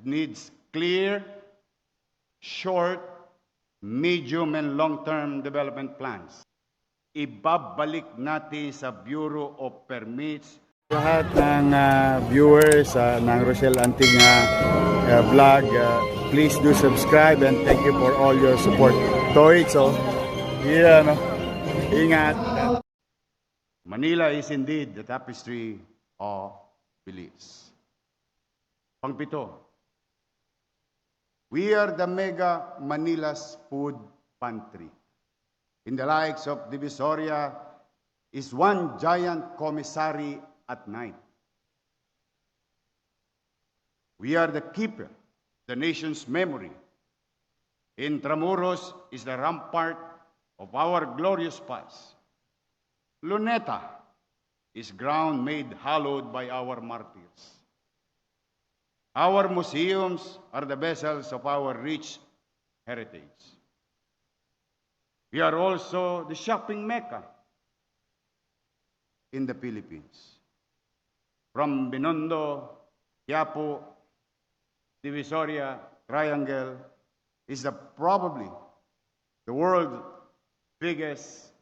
needs clear, short, medium, and long-term development plans. Ibabalik natin sa Bureau of Permits. Lahat ng viewers ng Rochelle Anting vlog, please do subscribe and thank you for all your support. Toitso, ingat. Manila is indeed the tapestry of beliefs. Pangpito, we are the mega Manila's food pantry. In the likes of Divisoria is one giant commissary at night. We are the keeper, the nation's memory. Intramuros is the rampart of our glorious past. Luneta is ground made hallowed by our martyrs. Our museums are the vessels of our rich heritage. We are also the shopping mecca in the Philippines. From Binondo, Quiapo, Divisoria, Triangle is probably the world's biggest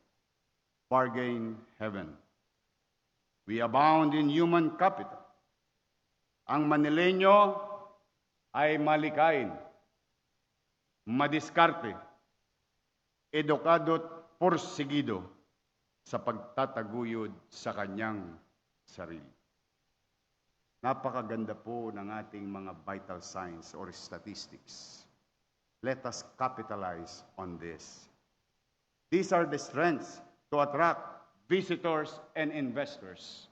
bargain heaven. We abound in human capital. Ang Manileño ay malikain, madiskarte, edukado at porsigido sa pagtataguyod sa kanyang sarili. Napakaganda po ng ating mga vital signs or statistics. Let us capitalize on this. These are the strengths to attract visitors and investors.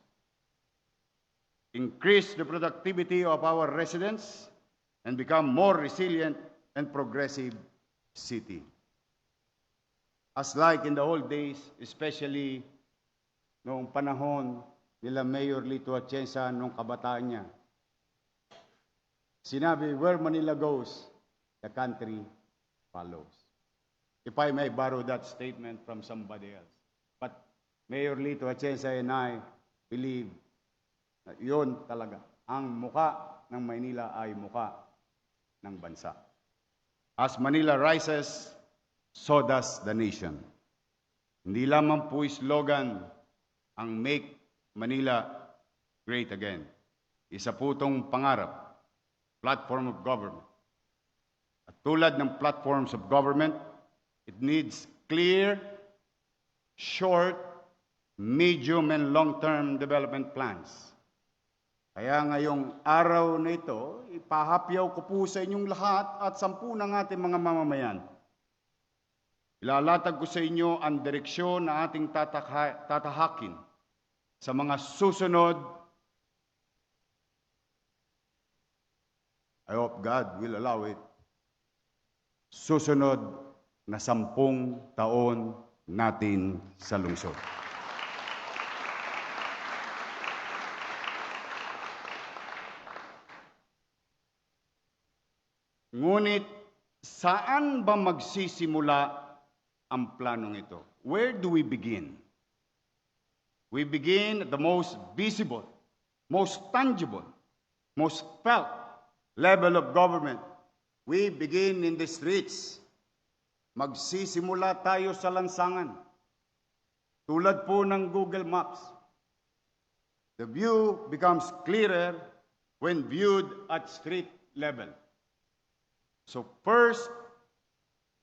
Increase the productivity of our residents and become more resilient and progressive city. As like in the old days, especially noong panahon nila Mayor Lito Atienza nung kabataan niya, sinabi, where Manila goes, the country follows. If I may borrow that statement from somebody else. But Mayor Lito Atienza and I believe na yun talaga. Ang muka ng Maynila ay muka ng bansa. As Manila rises, so does the nation. Hindi lamang po slogan ang Make Manila Great Again. Isa po itong pangarap, platform of government. At tulad ng platforms of government, it needs clear, short, medium, and long-term development plans. Kaya ngayong araw na ito, ipahapyaw ko po sa inyong lahat at 10 ng ating mga mamamayan. Ilalatag ko sa inyo ang direksyon na ating tatahakin sa mga susunod. I hope God will allow it. Susunod na 10 taon natin sa lungsod. Ngunit saan ba magsisimula ang planong ito? Where do we begin? We begin at the most visible, most tangible, most felt level of government. We begin in the streets. Magsisimula tayo sa lansangan. Tulad po ng Google Maps. The view becomes clearer when viewed at street level. So first,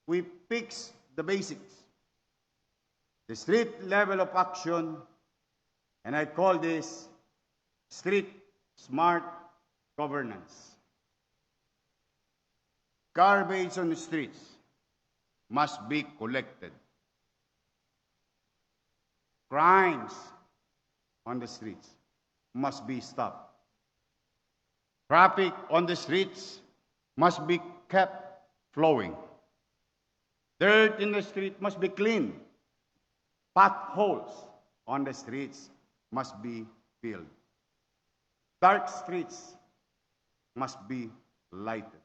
we fix the basics. The street level of action, and I call this street smart governance. Garbage on the streets must be collected. Crimes on the streets must be stopped. Traffic on the streets must be kept flowing. Dirt in the street must be cleaned. Potholes on the streets must be filled. Dark streets must be lighted.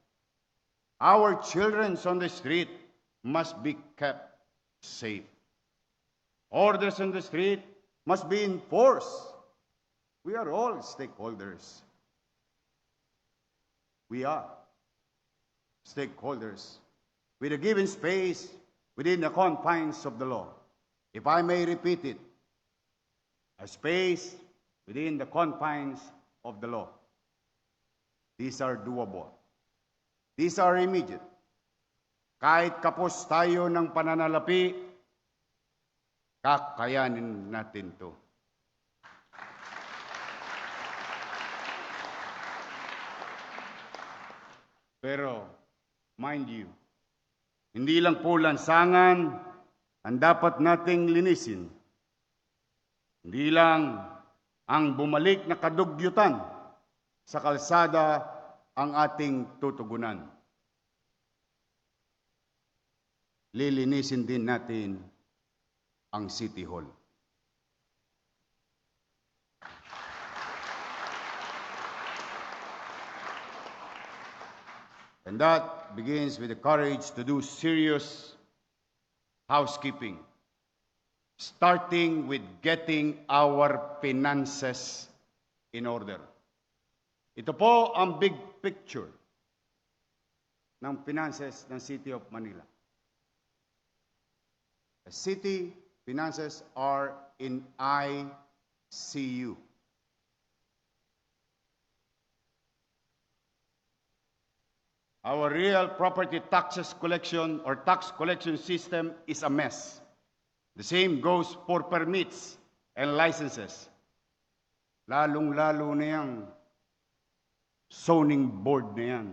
Our children on the street must be kept safe. Orders on the street must be enforced. We are all stakeholders. We are stakeholders with a given space within the confines of the law. If I may repeat it, a space within the confines of the law. These are doable. These are immediate. Kahit kapos tayo ng pananalapi, kakayanin natin to. Pero, mind you, hindi lang po lansangan ang dapat nating linisin. Hindi lang ang bumalik na kadugyutan sa kalsada ang ating tutugunan. Lilinisin din natin ang City Hall. And that begins with the courage to do serious housekeeping, starting with getting our finances in order. Ito po ang big picture ng finances ng City of Manila. The city finances are in ICU. Our real property taxes collection or tax collection system is a mess. The same goes for permits and licenses. Lalong-lalo na yang zoning board na yan.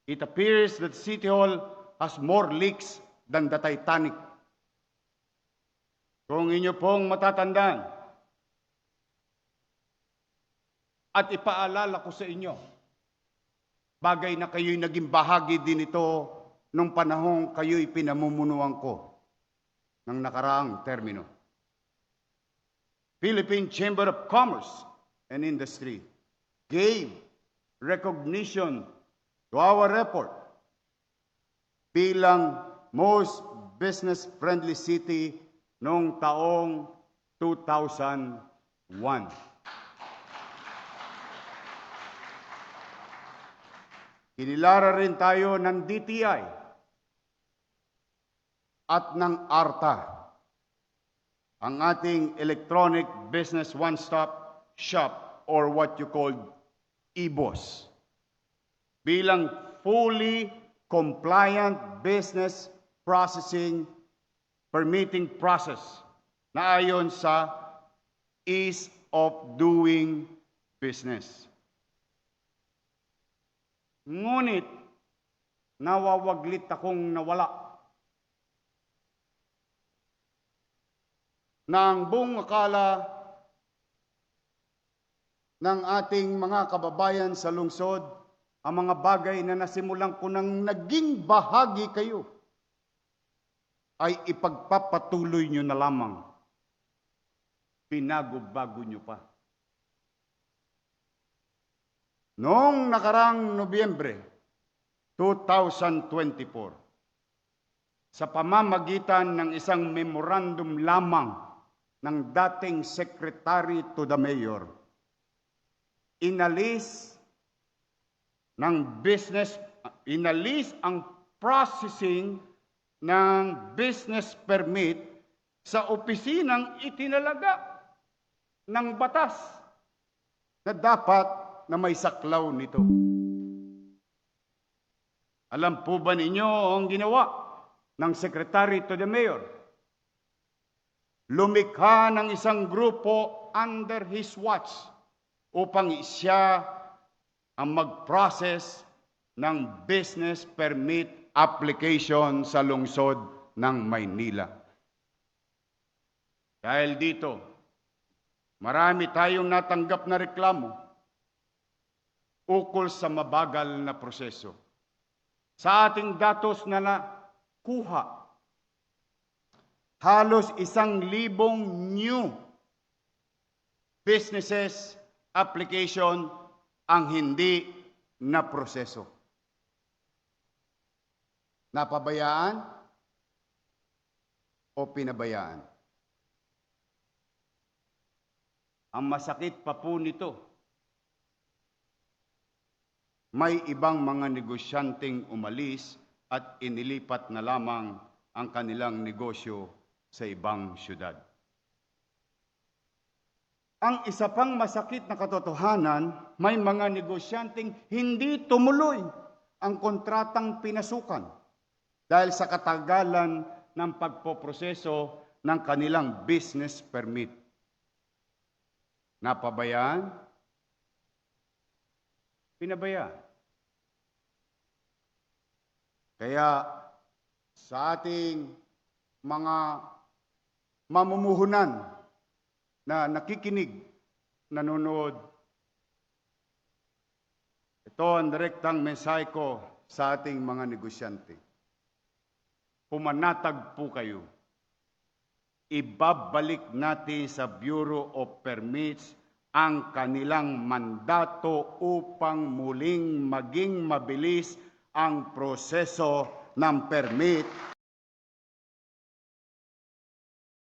It appears that City Hall has more leaks than the Titanic. Kung inyo pong matatandaan, at ipaalala ko sa inyo, bagay na kayo'y naging bahagi din ito nung panahong kayo'y pinamumunuan ko ng nakaraang termino. Philippine Chamber of Commerce and Industry gave recognition to our effort bilang most business-friendly city noong taong 2001. Kinilara rin tayo ng DTI at ng ARTA, ang ating Electronic Business One-Stop Shop or what you call EBOS, bilang fully compliant business processing permitting process na ayon sa ease of doing business. Ngunit, nawawaglit akong nawala na ang buong akala ng ating mga kababayan sa lungsod, ang mga bagay na nasimulan ko nang naging bahagi kayo, ay ipagpapatuloy nyo na lamang. Pinago-bago nyo pa. Noong nakarang Nobyembre 2024, sa pamamagitan ng isang memorandum lamang ng dating Secretary to the Mayor, inalis ang processing ng business permit sa opisinang itinalaga ng batas na dapat na may saklaw nito. Alam po ba ninyo ang ginawa ng Secretary to the Mayor? Lumikha ng isang grupo under his watch upang siya ang mag-process ng business permit application sa lungsod ng Maynila. Dahil dito, marami tayong natanggap na reklamo ukol sa mabagal na proseso. Sa ating datos na nakuha, halos 1,000 new businesses application ang hindi na proseso. Napabayaan o pinabayaan? Ang masakit pa po nito, may ibang mga negosyanteng umalis at inilipat na lamang ang kanilang negosyo sa ibang syudad. Ang isa pang masakit na katotohanan, may mga negosyanteng hindi tumuloy ang kontratang pinasukan dahil sa katagalan ng pagpoproseso ng kanilang business permit. Napabayaan? Pinabayaan. Kaya sa ating mga mamumuhunan na nakikinig, nanonood, ito ang direktang mensahe ko sa ating mga negosyante. Pumanatag po kayo. Ibabalik natin sa Bureau of Permits ang kanilang mandato upang muling maging mabilis ang proseso ng permit